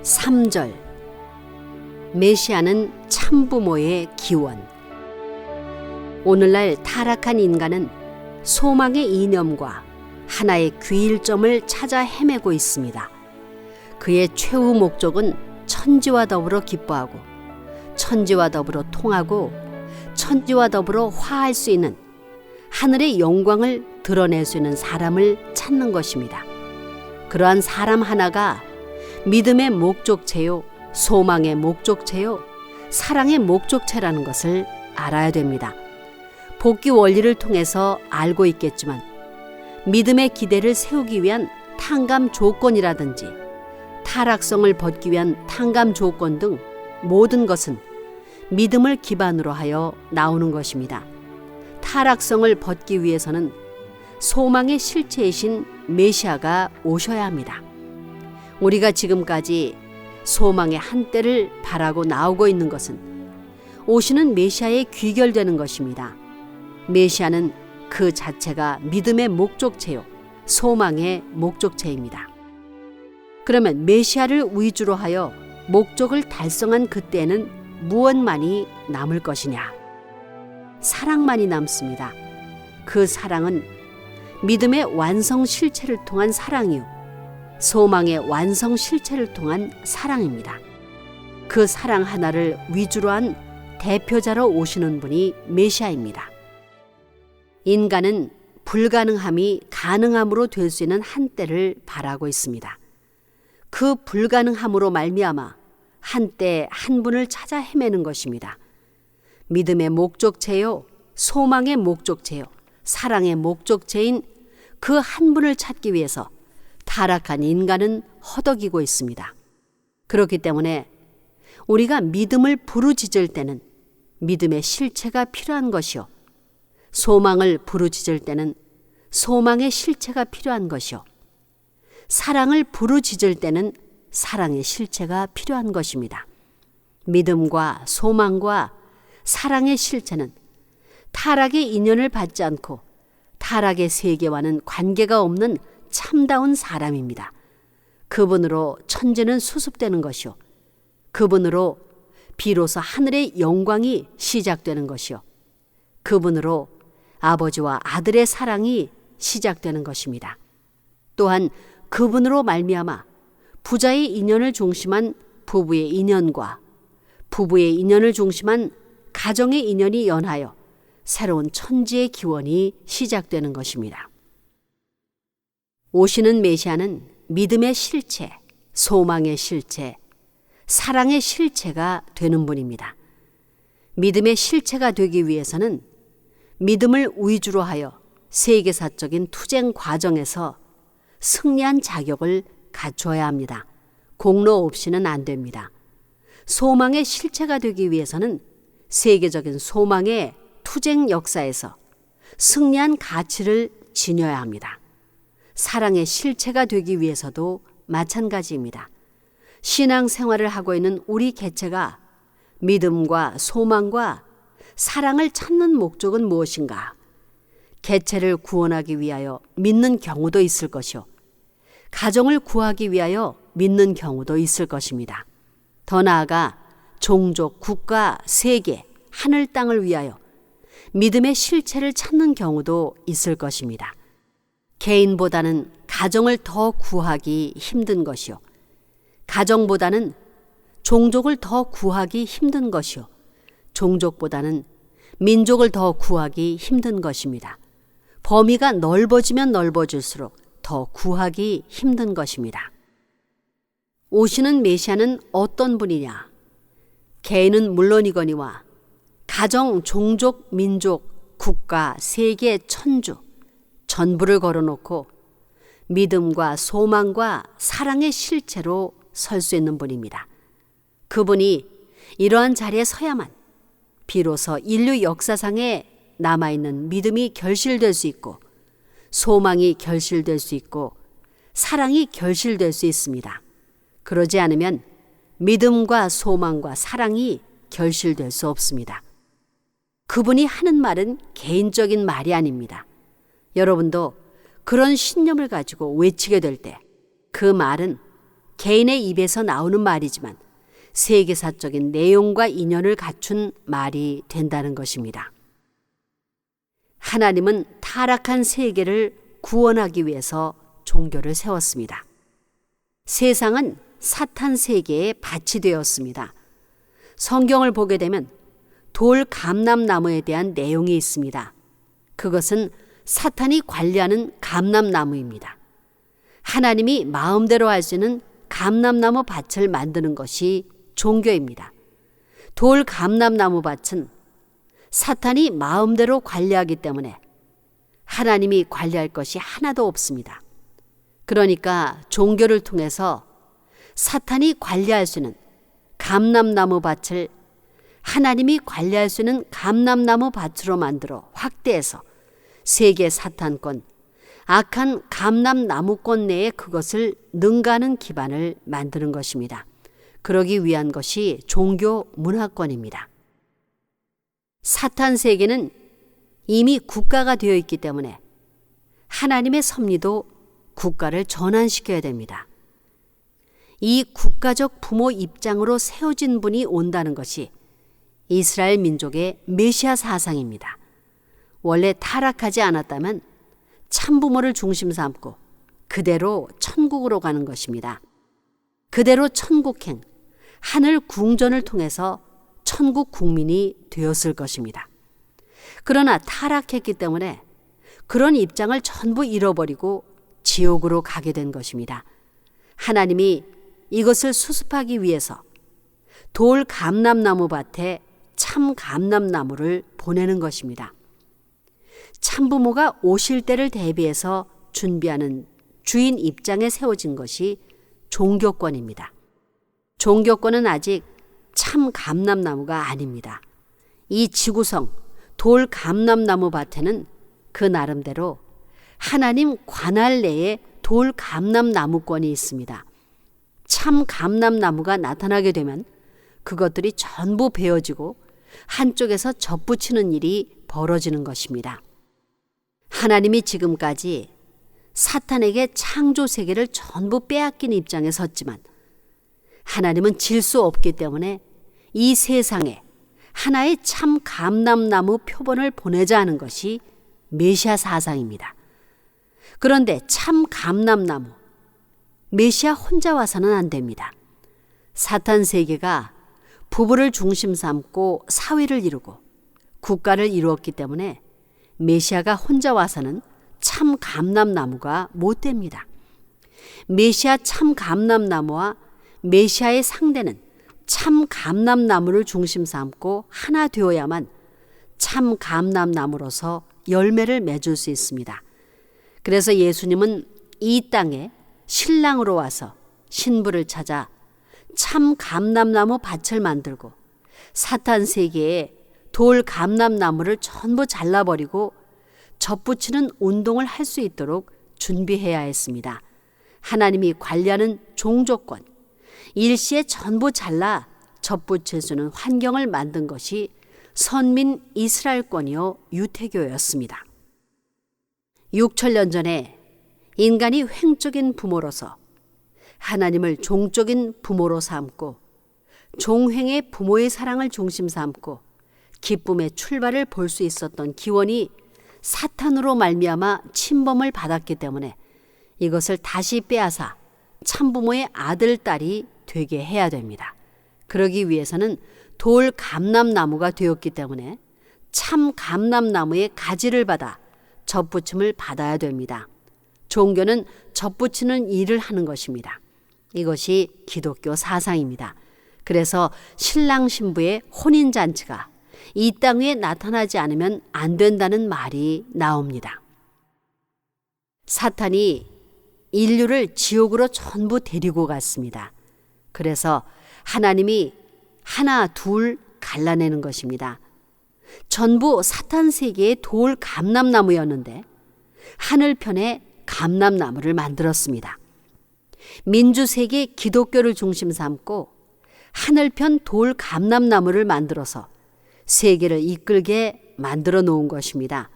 3절 메시아는 참부모의 기원. 오늘날 타락한 인간은 소망의 이념과 하나의 귀일점을 찾아 헤매고 있습니다. 그의 최후 목적은 천지와 더불어 기뻐하고 천지와 더불어 통하고 천지와 더불어 화할 수 있는 하늘의 영광을 드러낼 수 있는 사람을 찾는 것입니다. 그러한 사람 하나가 믿음의 목적체요, 소망의 목적체요, 사랑의 목적체라는 것을 알아야 됩니다. 복귀 원리를 통해서 알고 있겠지만 믿음의 기대를 세우기 위한 탕감 조건이라든지 타락성을 벗기 위한 탕감 조건 등 모든 것은 믿음을 기반으로 하여 나오는 것입니다. 타락성을 벗기 위해서는 소망의 실체이신 메시아가 오셔야 합니다. 우리가 지금까지 소망의 한때를 바라고 나오고 있는 것은 오시는 메시아에 귀결되는 것입니다. 메시아는 그 자체가 믿음의 목적체요, 소망의 목적체입니다. 그러면 메시아를 위주로 하여 목적을 달성한 그때는 무엇만이 남을 것이냐? 사랑만이 남습니다. 그 사랑은 믿음의 완성 실체를 통한 사랑이요, 소망의 완성 실체를 통한 사랑입니다. 그 사랑 하나를 위주로 한 대표자로 오시는 분이 메시아입니다. 인간은 불가능함이 가능함으로 될 수 있는 한때를 바라고 있습니다. 그 불가능함으로 말미암아 한때 한 분을 찾아 헤매는 것입니다. 믿음의 목적체요, 소망의 목적체요, 사랑의 목적체인 그 한 분을 찾기 위해서 타락한 인간은 허덕이고 있습니다. 그렇기 때문에 우리가 믿음을 부르짖을 때는 믿음의 실체가 필요한 것이요, 소망을 부르짖을 때는 소망의 실체가 필요한 것이요, 사랑을 부르짖을 때는 사랑의 실체가 필요한 것입니다. 믿음과 소망과 사랑의 실체는 타락의 인연을 받지 않고 타락의 세계와는 관계가 없는 참다운 사람입니다. 그분으로 천지는 수습되는 것이요, 그분으로 비로소 하늘의 영광이 시작되는 것이요, 그분으로 아버지와 아들의 사랑이 시작되는 것입니다. 또한 그분으로 말미암아 부자의 인연을 중심한 부부의 인연과 부부의 인연을 중심한 가정의 인연이 연하여 새로운 천지의 기원이 시작되는 것입니다. 오시는 메시아는 믿음의 실체, 소망의 실체, 사랑의 실체가 되는 분입니다. 믿음의 실체가 되기 위해서는 믿음을 위주로 하여 세계사적인 투쟁 과정에서 승리한 자격을 갖추어야 합니다. 공로 없이는 안 됩니다. 소망의 실체가 되기 위해서는 세계적인 소망의 투쟁 역사에서 승리한 가치를 지녀야 합니다. 사랑의 실체가 되기 위해서도 마찬가지입니다. 신앙생활을 하고 있는 우리 개체가 믿음과 소망과 사랑을 찾는 목적은 무엇인가? 개체를 구원하기 위하여 믿는 경우도 있을 것이요, 가정을 구하기 위하여 믿는 경우도 있을 것입니다. 더 나아가 종족, 국가, 세계, 하늘 땅을 위하여 믿음의 실체를 찾는 경우도 있을 것입니다. 개인보다는 가정을 더 구하기 힘든 것이요, 가정보다는 종족을 더 구하기 힘든 것이요, 종족보다는 민족을 더 구하기 힘든 것입니다. 범위가 넓어지면 넓어질수록 더 구하기 힘든 것입니다. 오시는 메시아는 어떤 분이냐? 개인은 물론이거니와 가정, 종족, 민족, 국가, 세계, 천주 전부를 걸어놓고 믿음과 소망과 사랑의 실체로 설 수 있는 분입니다. 그분이 이러한 자리에 서야만 비로소 인류 역사상에 남아있는 믿음이 결실될 수 있고 소망이 결실될 수 있고 사랑이 결실될 수 있습니다. 그러지 않으면 믿음과 소망과 사랑이 결실될 수 없습니다. 그분이 하는 말은 개인적인 말이 아닙니다. 여러분도 그런 신념을 가지고 외치게 될 때 그 말은 개인의 입에서 나오는 말이지만 세계사적인 내용과 인연을 갖춘 말이 된다는 것입니다. 하나님은 타락한 세계를 구원하기 위해서 종교를 세웠습니다. 세상은 사탄 세계의 밭이 되었습니다. 성경을 보게 되면 돌 감람나무에 대한 내용이 있습니다. 그것은 사탄이 관리하는 감람나무입니다. 하나님이 마음대로 할 수 있는 감람나무 밭을 만드는 것이 종교입니다. 돌 감람나무 밭은 사탄이 마음대로 관리하기 때문에 하나님이 관리할 것이 하나도 없습니다. 그러니까 종교를 통해서 사탄이 관리할 수 있는 감람나무 밭을 하나님이 관리할 수 있는 감람나무 밭으로 만들어 확대해서 세계 사탄권, 악한 감람나무권 내에 그것을 능가하는 기반을 만드는 것입니다. 그러기 위한 것이 종교 문화권입니다. 사탄 세계는 이미 국가가 되어 있기 때문에 하나님의 섭리도 국가를 전환시켜야 됩니다. 이 국가적 부모 입장으로 세워진 분이 온다는 것이 이스라엘 민족의 메시아 사상입니다. 원래 타락하지 않았다면 참부모를 중심 삼고 그대로 천국으로 가는 것입니다. 그대로 천국행, 하늘 궁전을 통해서 천국 국민이 되었을 것입니다. 그러나 타락했기 때문에 그런 입장을 전부 잃어버리고 지옥으로 가게 된 것입니다. 하나님이 이것을 수습하기 위해서 돌 감람나무 밭에 참 감람나무를 보내는 것입니다. 참부모가 오실 때를 대비해서 준비하는 주인 입장에 세워진 것이 종교권입니다. 종교권은 아직 참 감람나무가 아닙니다. 이 지구성 돌 감람나무 밭에는 그 나름대로 하나님 관할 내에 돌 감람나무권이 있습니다. 참 감람나무가 나타나게 되면 그것들이 전부 베어지고 한쪽에서 접붙이는 일이 벌어지는 것입니다. 하나님이 지금까지 사탄에게 창조 세계를 전부 빼앗긴 입장에 섰지만 하나님은 질 수 없기 때문에 이 세상에 하나의 참 감람나무 표본을 보내자 하는 것이 메시아 사상입니다. 그런데 참 감람나무, 메시아 혼자 와서는 안 됩니다. 사탄 세계가 부부를 중심 삼고 사회를 이루고 국가를 이루었기 때문에 메시아가 혼자 와서는 참 감람나무가 못 됩니다. 메시아 참 감람나무와 메시아의 상대는 참 감람나무를 중심 삼고 하나 되어야만 참 감람나무로서 열매를 맺을 수 있습니다. 그래서 예수님은 이 땅에 신랑으로 와서 신부를 찾아 참 감람나무 밭을 만들고 사탄 세계에 돌 감람나무를 전부 잘라버리고 접붙이는 운동을 할 수 있도록 준비해야 했습니다. 하나님이 관리하는 종조권, 일시에 전부 잘라 접붙일 수 있는 환경을 만든 것이 선민 이스라엘권이요 유태교였습니다. 6천년 전에 인간이 횡적인 부모로서 하나님을 종적인 부모로 삼고 종횡의 부모의 사랑을 중심 삼고 기쁨의 출발을 볼 수 있었던 기원이 사탄으로 말미암아 침범을 받았기 때문에 이것을 다시 빼앗아 참부모의 아들, 딸이 되게 해야 됩니다. 그러기 위해서는 돌 감람나무가 되었기 때문에 참 감람나무의 가지를 받아 접붙임을 받아야 됩니다. 종교는 접붙이는 일을 하는 것입니다. 이것이 기독교 사상입니다. 그래서 신랑 신부의 혼인잔치가 이 땅 위에 나타나지 않으면 안 된다는 말이 나옵니다. 사탄이 인류를 지옥으로 전부 데리고 갔습니다. 그래서 하나님이 하나 둘 갈라내는 것입니다. 전부 사탄 세계의 돌 감람나무였는데 하늘편에 감람나무를 만들었습니다. 민주세계 기독교를 중심 삼고 하늘편 돌 감람나무를 만들어서 세계를 이끌게 만들어 놓은 것입니다.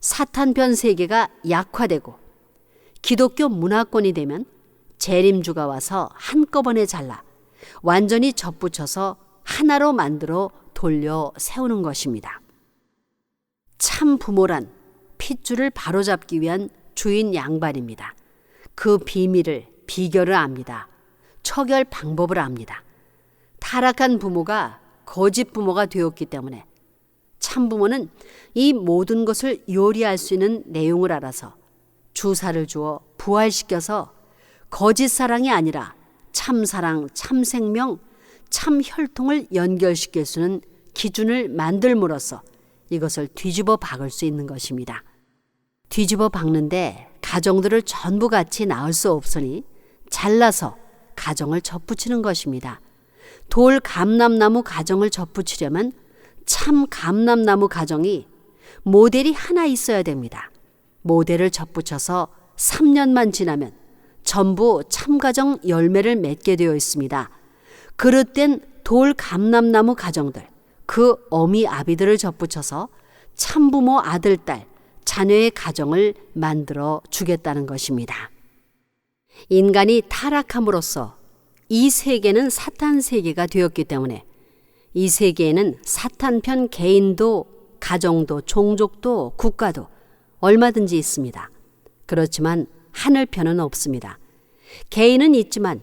사탄편 세계가 약화되고 기독교 문화권이 되면 재림주가 와서 한꺼번에 잘라 완전히 접붙여서 하나로 만들어 돌려 세우는 것입니다. 참 부모란 핏줄을 바로잡기 위한 주인 양반입니다. 그 비결을 압니다. 처결 방법을 압니다. 타락한 부모가 거짓 부모가 되었기 때문에 참 부모는 이 모든 것을 요리할 수 있는 내용을 알아서 주사를 주어 부활시켜서 거짓 사랑이 아니라 참 사랑, 참 생명, 참 혈통을 연결시킬 수 있는 기준을 만들므로써 이것을 뒤집어 박을 수 있는 것입니다. 뒤집어 박는데 가정들을 전부 같이 낳을 수 없으니 잘라서 가정을 접붙이는 것입니다. 돌 감람나무 가정을 접붙이려면 참 감람나무 가정이 모델이 하나 있어야 됩니다. 모델을 접붙여서 3년만 지나면 전부 참가정 열매를 맺게 되어 있습니다. 그릇된 돌 감람나무 가정들, 그 어미 아비들을 접붙여서 참부모 아들, 딸, 자녀의 가정을 만들어 주겠다는 것입니다. 인간이 타락함으로써 이 세계는 사탄 세계가 되었기 때문에 이 세계에는 사탄 편 개인도 가정도 종족도 국가도 얼마든지 있습니다. 그렇지만 하늘 편은 없습니다. 개인은 있지만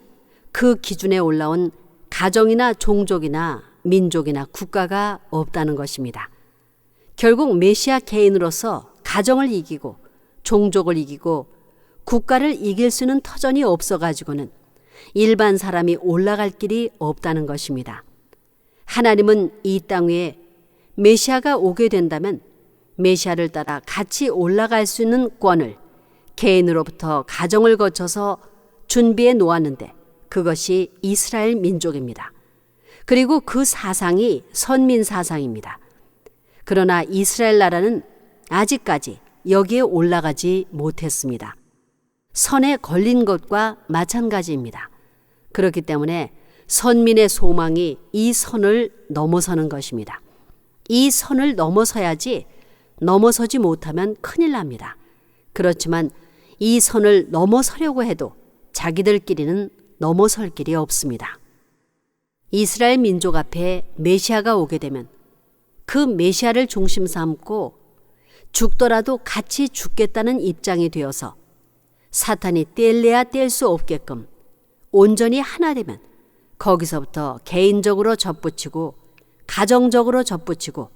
그 기준에 올라온 가정이나 종족이나 민족이나 국가가 없다는 것입니다. 결국 메시아 개인으로서 가정을 이기고 종족을 이기고 국가를 이길 수 있는 터전이 없어가지고는 일반 사람이 올라갈 길이 없다는 것입니다. 하나님은 이 땅 위에 메시아가 오게 된다면 메시아를 따라 같이 올라갈 수 있는 권을 개인으로부터 가정을 거쳐서 준비해 놓았는데 그것이 이스라엘 민족입니다. 그리고 그 사상이 선민 사상입니다. 그러나 이스라엘 나라는 아직까지 여기에 올라가지 못했습니다. 선에 걸린 것과 마찬가지입니다. 그렇기 때문에 선민의 소망이 이 선을 넘어서는 것입니다. 이 선을 넘어서야지 넘어서지 못하면 큰일 납니다. 그렇지만 이 선을 넘어서려고 해도 자기들끼리는 넘어설 길이 없습니다. 이스라엘 민족 앞에 메시아가 오게 되면 그 메시아를 중심 삼고 죽더라도 같이 죽겠다는 입장이 되어서 사탄이 뗄래야 뗄 수 없게끔 온전히 하나 되면 거기서부터 개인적으로 접붙이고 가정적으로 접붙이고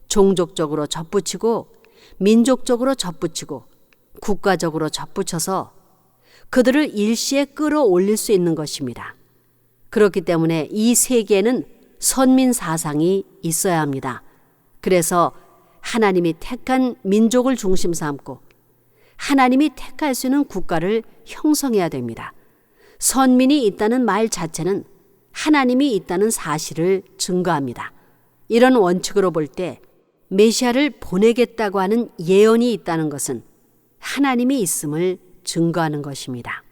종족적으로 접붙이고 민족적으로 접붙이고 국가적으로 접붙여서 그들을 일시에 끌어올릴 수 있는 것입니다. 그렇기 때문에 이 세계에는 선민 사상이 있어야 합니다. 그래서 하나님이 택한 민족을 중심 삼고 하나님이 택할 수 있는 국가를 형성해야 됩니다. 선민이 있다는 말 자체는 하나님이 있다는 사실을 증거합니다. 이런 원칙으로 볼 때 메시아를 보내겠다고 하는 예언이 있다는 것은 하나님이 있음을 증거하는 것입니다.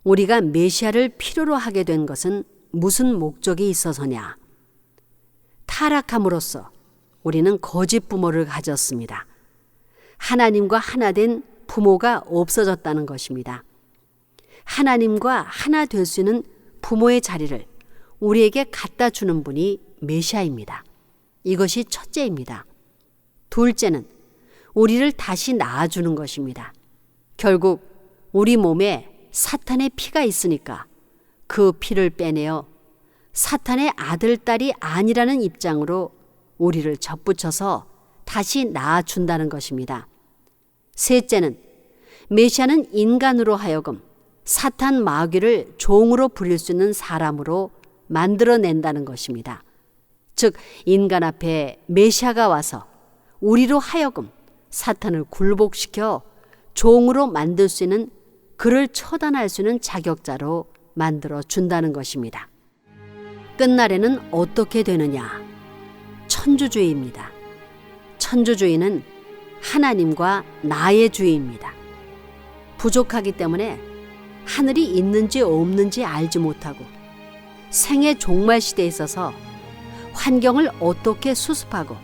우리가 메시아를 필요로 하게 된 것은 무슨 목적이 있어서냐? 타락함으로써 우리는 거짓 부모를 가졌습니다. 하나님과 하나 된 부모가 없어졌다는 것입니다. 하나님과 하나 될 수 있는 부모의 자리를 우리에게 갖다 주는 분이 메시아입니다. 이것이 첫째입니다. 둘째는 우리를 다시 낳아주는 것입니다. 결국 우리 몸에 사탄의 피가 있으니까 그 피를 빼내어 사탄의 아들, 딸이 아니라는 입장으로 우리를 접붙여서 다시 낳아준다는 것입니다. 셋째는 메시아는 인간으로 하여금 사탄 마귀를 종으로 부릴 수 있는 사람으로 만들어낸다는 것입니다. 즉 인간 앞에 메시아가 와서 우리로 하여금 사탄을 굴복시켜 종으로 만들 수 있는 그를 처단할 수 있는 자격자로 만들어 준다는 것입니다. 끝날에는 어떻게 되느냐? 천주주의입니다. 천주주의는 하나님과 나의 주의입니다. 부족하기 때문에 하늘이 있는지 없는지 알지 못하고 생의 종말 시대에 있어서 환경을 어떻게 수습하고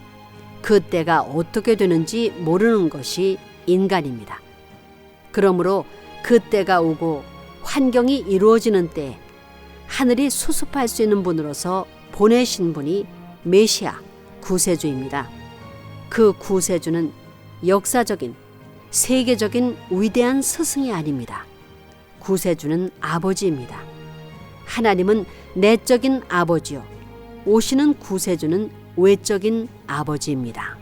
그때가 어떻게 되는지 모르는 것이 인간입니다. 그러므로 그때가 오고 환경이 이루어지는 때 하늘이 수습할 수 있는 분으로서 보내신 분이 메시아 구세주입니다. 그 구세주는 역사적인 세계적인 위대한 스승이 아닙니다. 구세주는 아버지입니다. 하나님은 내적인 아버지요, 오시는 구세주는 외적인 아버지입니다.